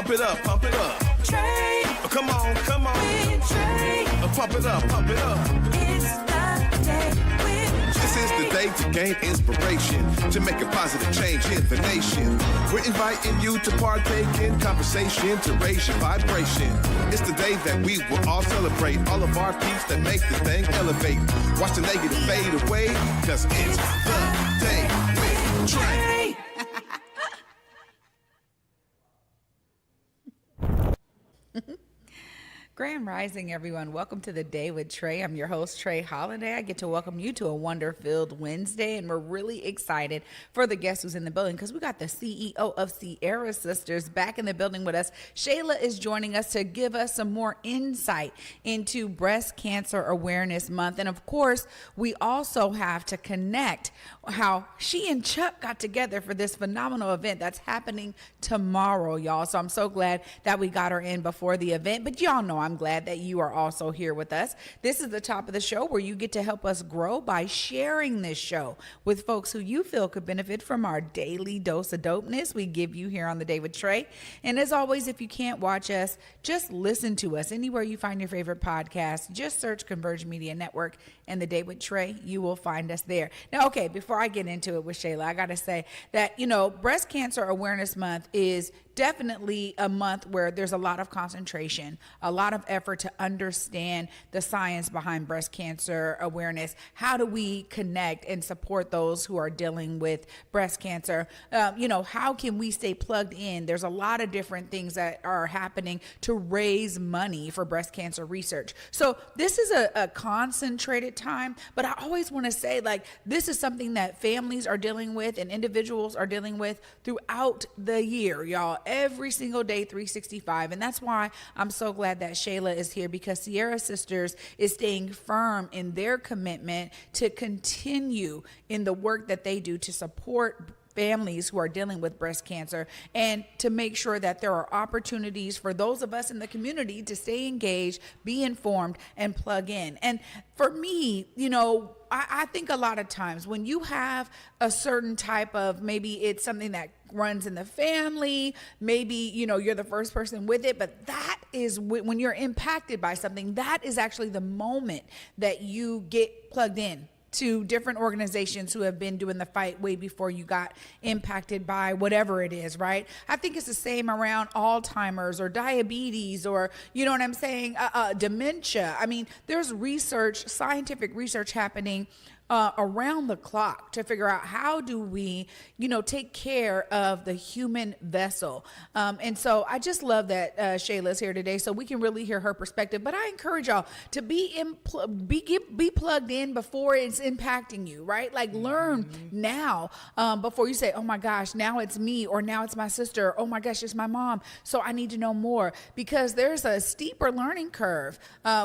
Pump it up, pump it up. Trae. Oh, come on, come on. With Trae. Pump it up, pump it up. It's the day with Trae. This is the day to gain inspiration, to make a positive change in the nation. We're inviting you to partake in conversation, to raise your vibration. It's the day that we will all celebrate all of our peeps that make the thing elevate. Watch the negative fade away, cause it's the day with Trae. Grand Rising, everyone. Welcome to the Day with Trae. I'm your host, Trae Holiday. I get to welcome you to a wonder-filled Wednesday, and we're really excited for the guest who's in the building because we got the CEO of Sierra Sisters back in the building with us. Shayla is joining us to give us some more insight into Breast Cancer Awareness Month. And of course, we also have to connect how she and Chuck got together for this phenomenal event that's happening tomorrow, y'all. So I'm so glad that we got her in before the event, but y'all know I'm glad that you are also here with us. This is the top of the show where you get to help us grow by sharing this show with folks who you feel could benefit from our daily dose of dopeness we give you here on the Day with Trae. And as always, if you can't watch us, just listen to us anywhere you find your favorite podcast. Just search Converge Media Network and the Day with Trae. You will find us there. Now, okay, before I get into it with Shayla, I got to say that, Breast Cancer Awareness Month is definitely a month where there's a lot of concentration, a lot of effort to understand the science behind breast cancer awareness. How do we connect and support those who are dealing with breast cancer? How can we stay plugged in? There's a lot of different things that are happening to raise money for breast cancer research. So this is a concentrated time, but I always want to say, this is something that families are dealing with and individuals are dealing with throughout the year, y'all. Every single day, 365. And that's why I'm so glad that Shayla is here, because Sierra Sisters is staying firm in their commitment to continue in the work that they do to support families who are dealing with breast cancer and to make sure that there are opportunities for those of us in the community to stay engaged, be informed, and plug in. And for me, I think a lot of times when you have a certain type of, maybe it's something that runs in the family, maybe, you're the first person with it, but that is when you're impacted by something, that is actually the moment that you get plugged in to different organizations who have been doing the fight way before you got impacted by whatever it is, right? I think it's the same around Alzheimer's or diabetes or, dementia. I mean, there's research, scientific research happening around the clock to figure out how do we, take care of the human vessel. And so I just love that Shayla's here today so we can really hear her perspective. But I encourage y'all to be plugged in before it's impacting you, right? Learn now before you say, oh my gosh, now it's me, or now it's my sister, oh my gosh, it's my mom. So I need to know more, because there's a steeper learning curve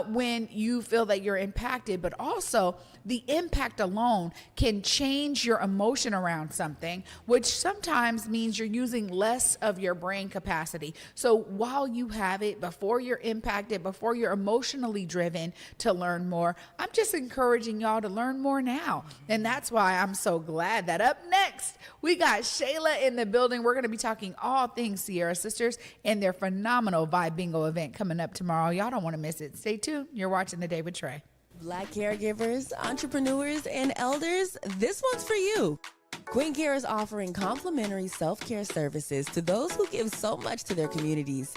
when you feel that you're impacted, but also the impact alone can change your emotion around something, which sometimes means you're using less of your brain capacity. So while you have it, before you're impacted, before you're emotionally driven to learn more, I'm just encouraging y'all to learn more now. And that's why I'm so glad that up next, we got Shayla in the building. We're going to be talking all things Sierra Sisters and their phenomenal Vibe Bingo event coming up tomorrow. Y'all don't want to miss it. Stay tuned. You're watching The Day with Trae. Black caregivers, entrepreneurs, and elders, this one's for you. Queen Care is offering complimentary self-care services to those who give so much to their communities.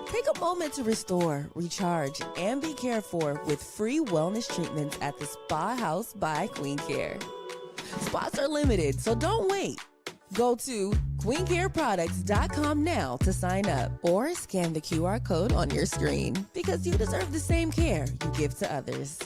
Take a moment to restore, recharge, and be cared for with free wellness treatments at the Spa House by Queen Care. Spots are limited, so don't wait. Go to queencareproducts.com now to sign up, or scan the QR code on your screen, because you deserve the same care you give to others.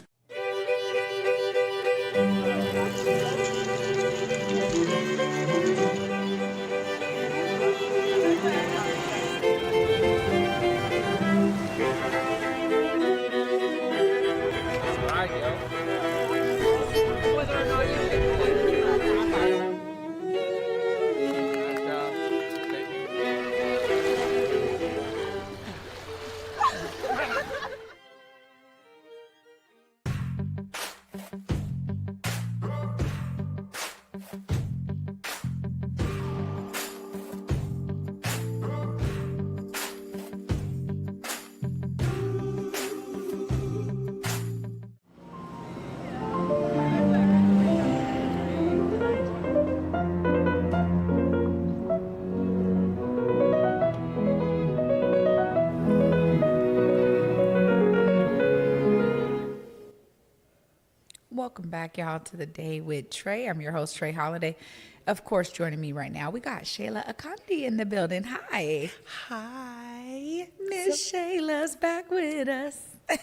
Welcome back, y'all, to the Day with Trae. I'm your host, Trae Holiday. Of course, joining me right now, we got Shayla Akande in the building. Hi. Hi. Miss Shayla's back with us.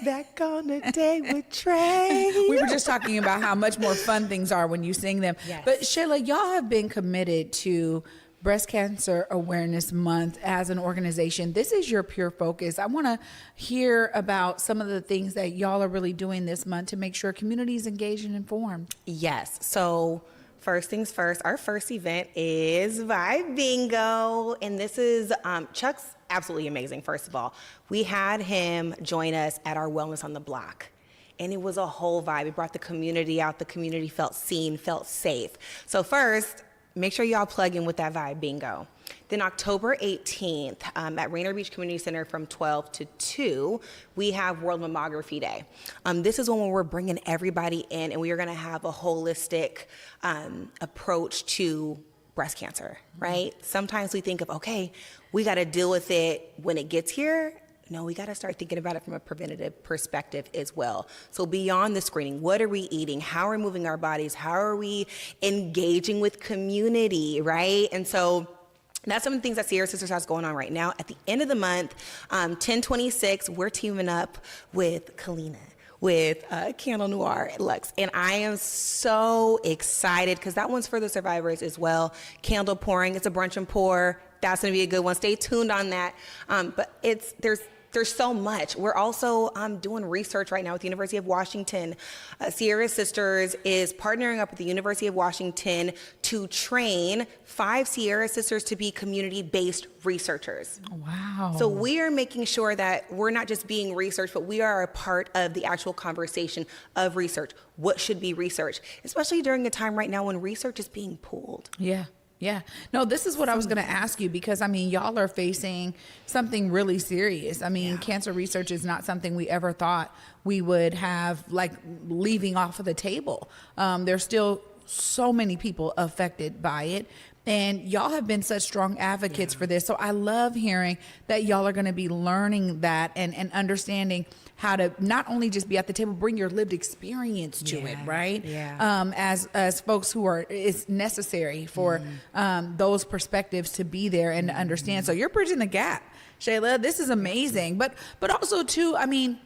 Back on the Day with Trae. We were just talking about how much more fun things are when you sing them. Yes. But Shayla, y'all have been committed to Breast Cancer Awareness Month as an organization. This is your pure focus. I want to hear about some of the things that y'all are really doing this month to make sure communities engaged and informed. Yes. So first things first, our first event is Vibe Bingo. And this is, Chuck's absolutely amazing, first of all. We had him join us at our Wellness on the Block. And it was a whole vibe. It brought the community out. The community felt seen, felt safe. So first, make sure y'all plug in with that Vibe Bingo. Then October 18th at Rainier Beach Community Center from 12 to 2, we have World Mammography Day. This is when we're bringing everybody in and we are gonna have a holistic approach to breast cancer, right? Sometimes we think of, okay, we gotta deal with it when it gets here. No, we got to start thinking about it from a preventative perspective as well. So beyond the screening, what are we eating? How are we moving our bodies? How are we engaging with community, right? And so that's some of the things that Sierra Sisters has going on right now. At the end of the month, 10/26, we're teaming up with Kalina, with Candle Noir at Lux. And I am so excited because that one's for the survivors as well. Candle pouring, it's a brunch and pour. That's gonna be a good one. Stay tuned on that. But there's so much. We're also doing research right now with the University of Washington. Sierra Sisters is partnering up with the University of Washington to train 5 Sierra Sisters to be community-based researchers. Wow. So we are making sure that we're not just being researched, but we are a part of the actual conversation of research. What should be researched, especially during a time right now when research is being pulled. Yeah. Yeah. No, this is what I was going to ask you because, I mean, y'all are facing something really serious. I mean, cancer research is not something we ever thought we would have, like, leaving off of the table. There's still so many people affected by it. And y'all have been such strong advocates for this. So I love hearing that y'all are going to be learning that and understanding how to not only just be at the table, bring your lived experience to it, right? Yeah. As folks who are, it's necessary for those perspectives to be there and to understand. So you're bridging the gap, Shayla. This is amazing. But also too, I mean,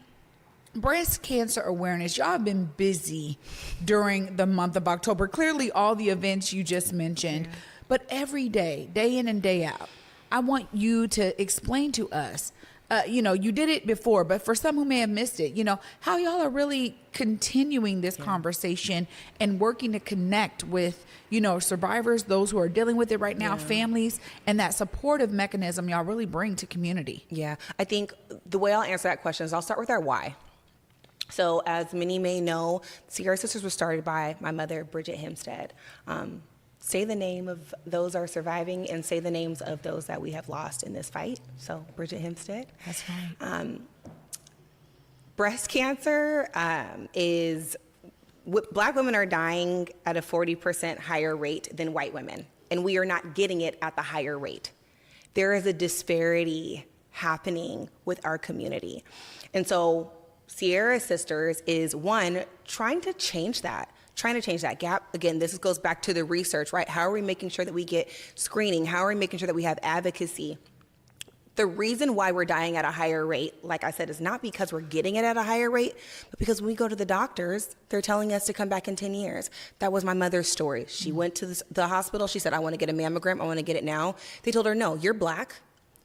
breast cancer awareness, y'all have been busy during the month of October. Clearly all the events you just mentioned, but every day, day in and day out, I want you to explain to us, you did it before, but for some who may have missed it, how y'all are really continuing this conversation and working to connect with, survivors, those who are dealing with it right now, families, and that supportive mechanism y'all really bring to community. Yeah, I think the way I'll answer that question is I'll start with our why. So as many may know, Sierra Sisters was started by my mother, Bridget Hempstead. Say the name of those are surviving and say the names of those that we have lost in this fight. So Bridget Hempstead. That's right. Breast cancer Black women are dying at a 40% higher rate than white women, and we are not getting it at the higher rate. There is a disparity happening with our community. And so Sierra Sisters is one, trying to change that gap. Again, this goes back to the research, right? How are we making sure that we get screening? How are we making sure that we have advocacy? The reason why we're dying at a higher rate, like I said, is not because we're getting it at a higher rate, but because when we go to the doctors, they're telling us to come back in 10 years. That was my mother's story. She went to the hospital. She said, I want to get a mammogram. I want to get it now. They told her, no, you're Black,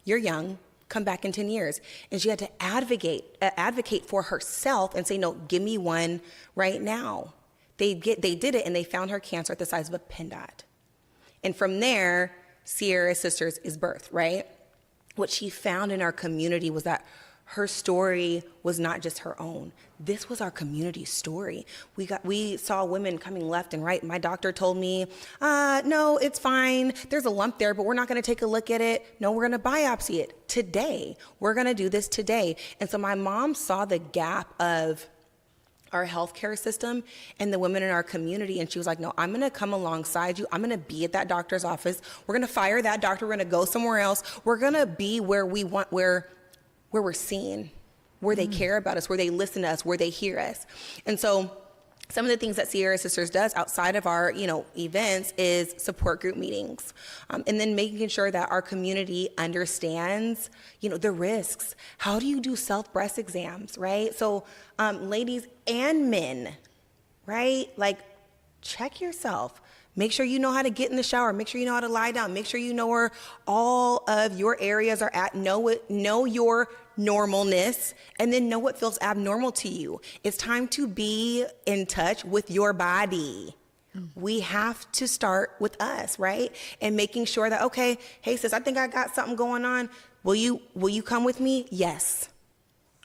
you're young, come back in 10 years. And she had to advocate for herself and say, no, give me one right now. They did it, and they found her cancer at the size of a pin dot. And from there, Sierra Sisters is birthed, right? What she found in our community was that her story was not just her own. This was our community story. We saw women coming left and right. My doctor told me, no, it's fine. There's a lump there, but we're not gonna take a look at it. No, we're gonna biopsy it today. We're gonna do this today. And so my mom saw the gap of our healthcare system and the women in our community. And she was like, no, I'm gonna come alongside you. I'm gonna be at that doctor's office. We're gonna fire that doctor. We're gonna go somewhere else. We're gonna be where we want, where we're seen, where they care about us, where they listen to us, where they hear us. And so some of the things that Sierra Sisters does outside of our, events is support group meetings, and then making sure that our community understands, the risks. How do you do self-breast exams, right? So, ladies and men, right? Like, check yourself. Make sure you know how to get in the shower. Make sure you know how to lie down. Make sure you know where all of your areas are at. Know your normalness, and then know what feels abnormal to you. It's time to be in touch with your body. We have to start with us, right? And making sure that, okay, hey sis, I think I got something going on. Will you come with me? Yes.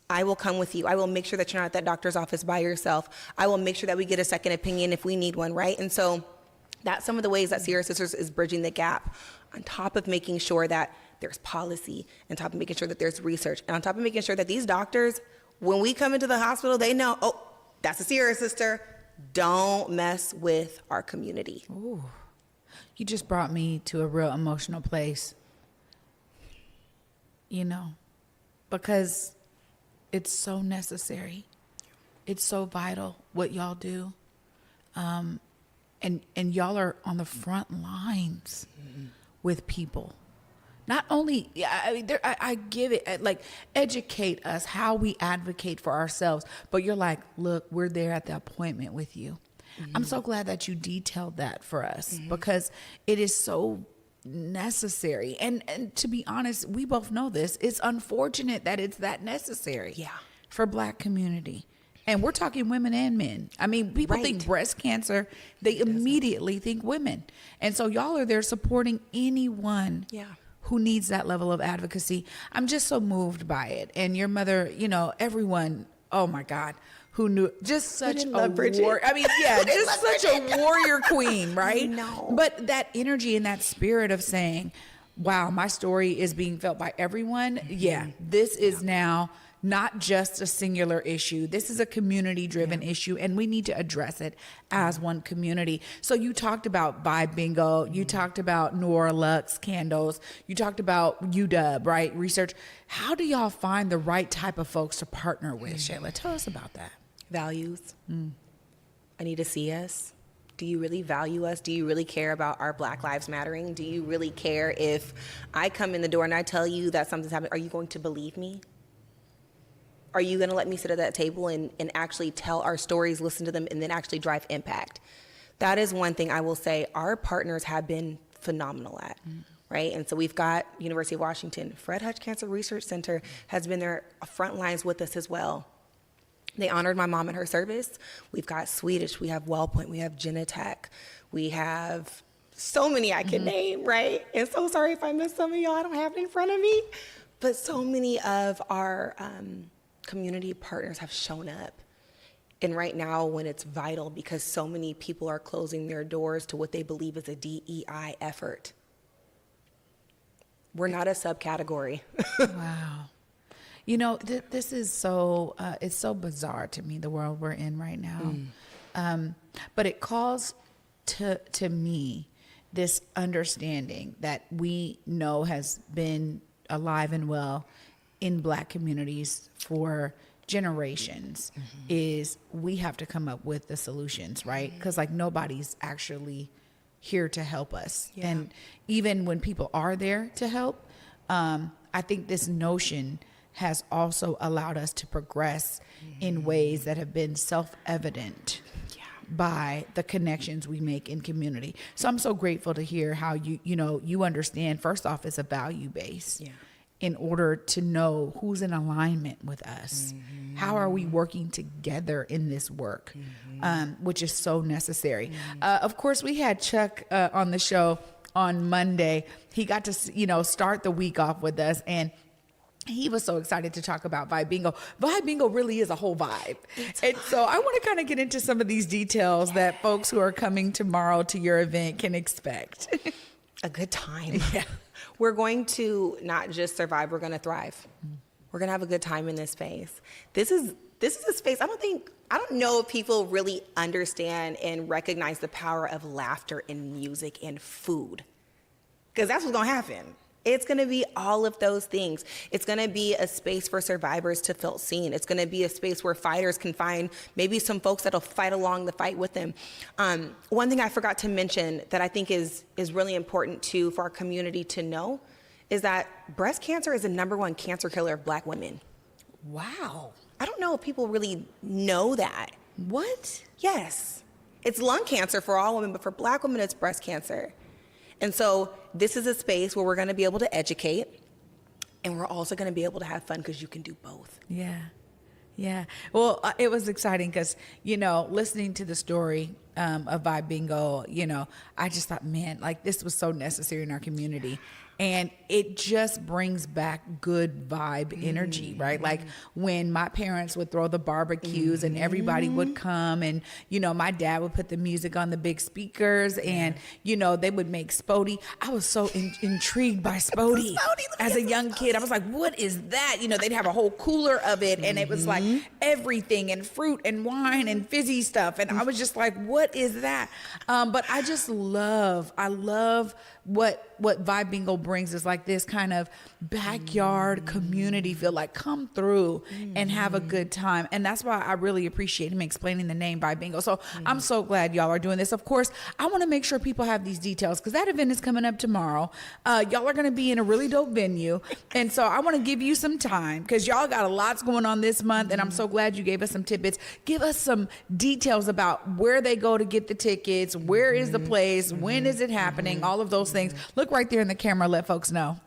I will come with you. I will make sure that you're not at that doctor's office by yourself. I will make sure that we get a second opinion if we need one, right? And so that's some of the ways that Sierra Sisters is bridging the gap, on top of making sure that there's policy, on top of making sure that there's research, and on top of making sure that these doctors, when we come into the hospital, they know, oh, that's a Sierra Sister. Don't mess with our community. Ooh, you just brought me to a real emotional place, because it's so necessary. It's so vital what y'all do. And y'all are on the front lines with people. Not only, I give it, like, educate us how we advocate for ourselves. But you're like, look, we're there at the appointment with you. I'm so glad that you detailed that for us, because it is so necessary. And to be honest, we both know this. It's unfortunate that it's that necessary for Black community. And we're talking women and men. I mean, people think breast cancer, they immediately think women. And so y'all are there supporting anyone who needs that level of advocacy. I'm just so moved by it. And your mother, everyone, oh my God, who knew, just such a warrior. I mean, just such a warrior queen, right? No. But that energy and that spirit of saying, wow, my story is being felt by everyone. Yeah, this is now not just a singular issue. This is a community-driven issue, and we need to address it as one community. So you talked about Vibe Bingo. You talked about Nora Lux candles. You talked about UW, right? Research. How do y'all find the right type of folks to partner with, Shayla? Tell us about that. Values. I need to see us. Do you really value us? Do you really care about our Black lives mattering? Do you really care if I come in the door and I tell you that something's happening? Are you going to believe me? Are you going to let me sit at that table and actually tell our stories, listen to them, and then actually drive impact? That is one thing I will say our partners have been phenomenal at, right? And so we've got University of Washington. Fred Hutch Cancer Research Center has been there front lines with us as well. They honored my mom in her service. We've got Swedish, we have WellPoint, we have Genentech, we have so many I can name, right? And so sorry if I missed some of y'all, I don't have it in front of me. But so many of our community partners have shown up. And right now, when it's vital, because so many people are closing their doors to what they believe is a DEI effort. We're not a subcategory. Wow. This is so, it's so bizarre to me, the world we're in right now. But it calls to me this understanding that we know has been alive and well in Black communities for generations, is we have to come up with the solutions, right? Because nobody's actually here to help us. And even when people are there to help, I think this notion has also allowed us to progress in ways that have been self-evident by the connections we make in community. So I'm so grateful to hear how you understand, first off, it's a value base. In order to know who's in alignment with us. How are we working together in this work, which is so necessary. Of course, we had Chuck on the show on Monday. He got to start the week off with us, and he was so excited to talk about Vibe Bingo. Vibe Bingo really is a whole vibe. And so I want to kind of get into some of these details that folks who are coming tomorrow to your event can expect. A good time. We're going to not just survive, we're going to thrive. We're going to have a good time in this space. This is a space, I don't know if people really understand and recognize the power of laughter and music and food. Because that's what's going to happen. It's going to be all of those things. It's going to be a space for survivors to feel seen. It's going to be a space where fighters can find maybe some folks that'll fight along the fight with them. One thing I forgot to mention that I think is really important too for our community to know is that breast cancer is the #1 cancer killer of Black women. Wow. I don't know if people really know that. What? Yes. It's lung cancer for all women, but for Black women, it's breast cancer. And so this is a space where we're going to be able to educate, and we're also going to be able to have fun because you can do both. Yeah. Yeah. Well, it was exciting because, listening to the story of Vibe Bingo, I just thought, man, like this was so necessary in our community. And it just brings back good vibe energy, right? Like when my parents would throw the barbecues and everybody would come and, my dad would put the music on the big speakers and, they would make Spody. I was so intrigued by Spody as a young kid. I was like, what is that? They'd have a whole cooler of it and it was like everything and fruit and wine and fizzy stuff. And I was just like, what is that? But I love what Vibe Bingo brings is like this kind of backyard community feel, like come through and have a good time. And that's why I really appreciate him explaining the name Vibe Bingo. So I'm so glad y'all are doing this. Of course, I want to make sure people have these details because that event is coming up tomorrow. Y'all are going to be in a really dope venue. And so I want to give you some time because y'all got a lot going on this month. And I'm so glad you gave us some tidbits. Give us some details about where they go to get the tickets, where is the place, when is it happening, all of those things. Look right there in the camera, let folks know.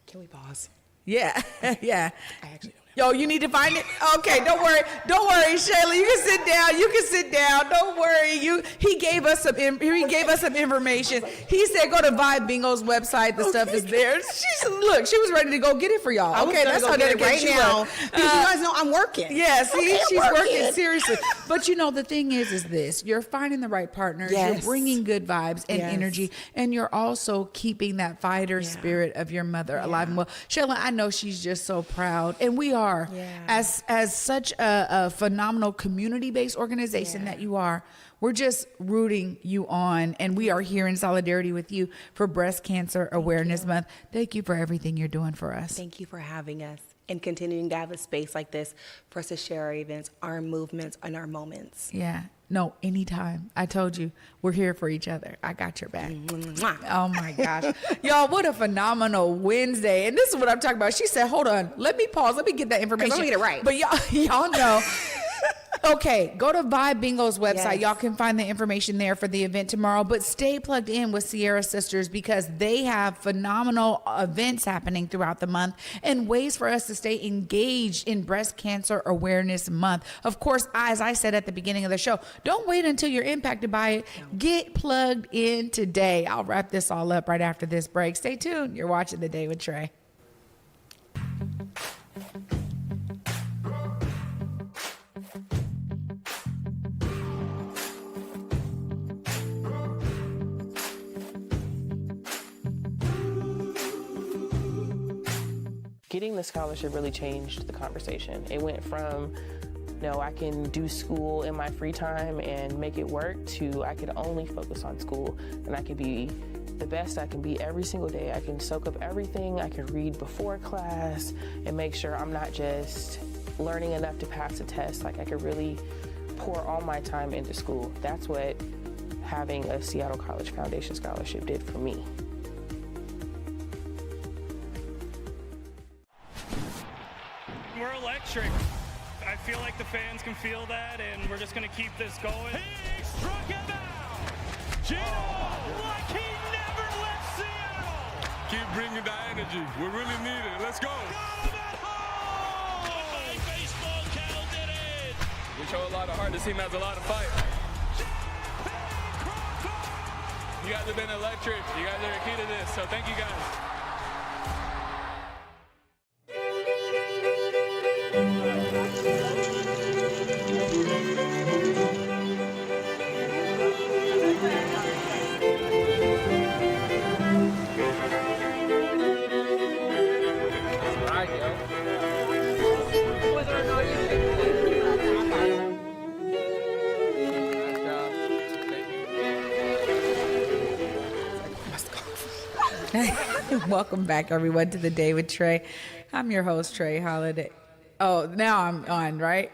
Can we pause? Yeah. Yeah. I actually don't. Yo, you need to find it? Okay, don't worry, Shayla. You can sit down. Don't worry. He gave us some information. He said go to Vibe Bingo's website. The stuff is there. She was ready to go get it for y'all. Okay, that's how dedicated right she now. was. Because you guys know I'm working. Yeah, see, Okay, she's working seriously. But the thing is this: you're finding the right partners. Yes. You're bringing good vibes and Yes. energy, and you're also keeping that fighter spirit of your mother alive and well. Shayla, I know she's just so proud, and we are. Yeah. As such a phenomenal community-based organization that you are, we're just rooting you on, and we are here in solidarity with you for Breast Cancer Awareness Month. Thank you for everything you're doing for us. Thank you for having us and continuing to have a space like this for us to share our events, our movements, and our moments. Yeah. No, anytime. I told you, we're here for each other. I got your back. Mwah. Oh my gosh. Y'all, what a phenomenal Wednesday. And this is what I'm talking about. She said, hold on, let me pause. Let me get that information. I'm gonna get it right. But y'all know. Okay, go to Vibe Bingo's website. Yes. Y'all can find the information there for the event tomorrow. But stay plugged in with Sierra Sisters because they have phenomenal events happening throughout the month and ways for us to stay engaged in Breast Cancer Awareness Month. Of course, as I said at the beginning of the show, don't wait until you're impacted by it. Get plugged in today. I'll wrap this all up right after this break. Stay tuned. You're watching The Day with Trae. Getting the scholarship really changed the conversation. It went from, no, I can do school in my free time and make it work, to I could only focus on school and I could be the best I can be every single day. I can soak up everything. I can read before class and make sure I'm not just learning enough to pass a test. Like I could really pour all my time into school. That's what having a Seattle College Foundation scholarship did for me. We're electric. I feel like the fans can feel that, and we're just going to keep this going. He struck him out. Gino, like he never left Seattle. Keep bringing the energy. We really need it. Let's go. Got him at home. My baseball Cal did it. We show a lot of heart. This team has a lot of fight. You guys have been electric. You guys are the key to this, so thank you guys. Welcome back, everyone, to the Day with Trae. I'm your host, Trae Holiday. Oh, now I'm on, right?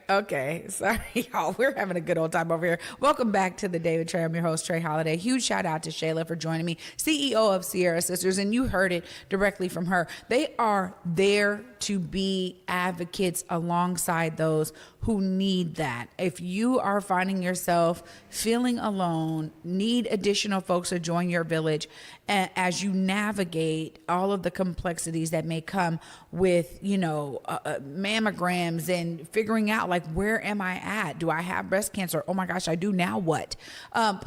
Okay, sorry, y'all. We're having a good old time over here. Welcome back to the Day with Trae. I'm your host, Trae Holiday. Huge shout out to Shayla for joining me, CEO of Sierra Sisters, and you heard it directly from her. They are there to be advocates alongside those who need that. If you are finding yourself feeling alone, need additional folks to join your village as you navigate all of the complexities that may come with, mammograms and figuring out, like, where am I at? Do I have breast cancer? Oh my gosh, I do. Now what?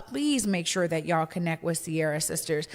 Please make sure that y'all connect with Sierra Sisters.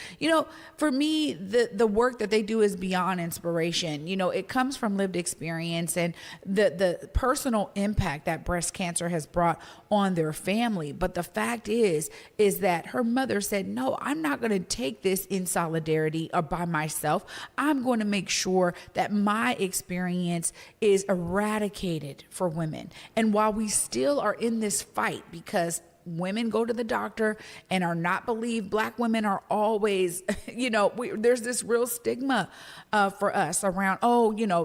For me, the work that they do is beyond inspiration. It comes from lived experience and the personal impact that breast cancer has brought on their family. But the fact is that her mother said, no, I'm not going to take this in solidarity or by myself. I'm going to make sure that my experience is eradicated for women. And while we still are in this fight, because women go to the doctor and are not believed, Black women are always, there's this real stigma for us around,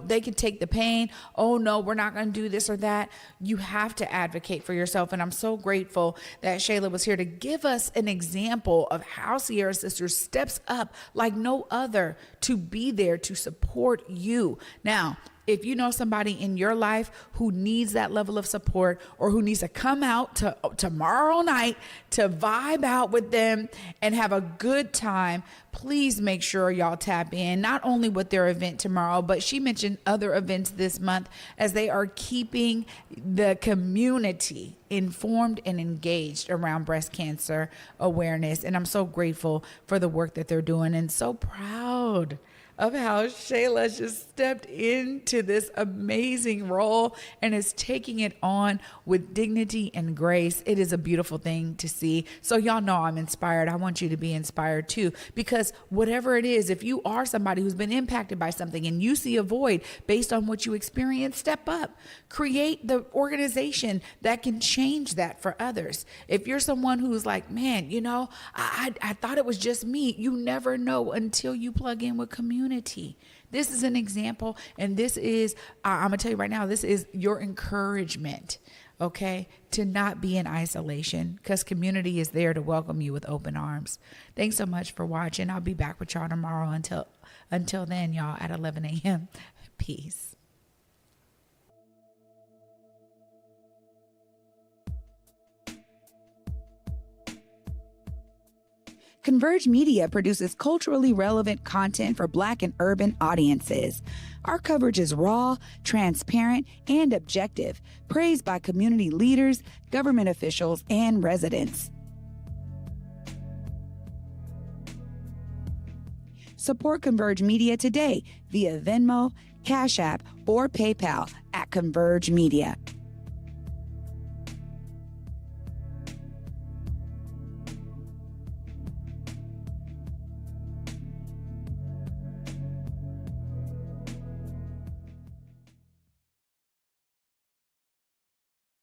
they can take the pain. Oh no, we're not going to do this or that. You have to advocate for yourself. And I'm so grateful that Shayla was here to give us an example of how Sierra Sisters steps up like no other to be there to support you. Now, if you know somebody in your life who needs that level of support, or who needs to come out tomorrow night to vibe out with them and have a good time, please make sure y'all tap in, not only with their event tomorrow, but she mentioned other events this month as they are keeping the community informed and engaged around breast cancer awareness. And I'm so grateful for the work that they're doing, and so proud of how Shayla just stepped into this amazing role and is taking it on with dignity and grace. It is a beautiful thing to see. So y'all know I'm inspired. I want you to be inspired too, because whatever it is, if you are somebody who's been impacted by something and you see a void based on what you experienced, step up. Create the organization that can change that for others. If you're someone who's like, man, I thought it was just me. You never know until you plug in with community. This is an example, and this is, I'm gonna tell you right now, this is your encouragement, okay, to not be in isolation, because community is there to welcome you with open arms. Thanks so much for watching. I'll be back with y'all tomorrow. Until then, y'all, at 11 a.m. Peace. Converge Media produces culturally relevant content for Black and urban audiences. Our coverage is raw, transparent, and objective, praised by community leaders, government officials, and residents. Support Converge Media today via Venmo, Cash App, or PayPal at Converge Media.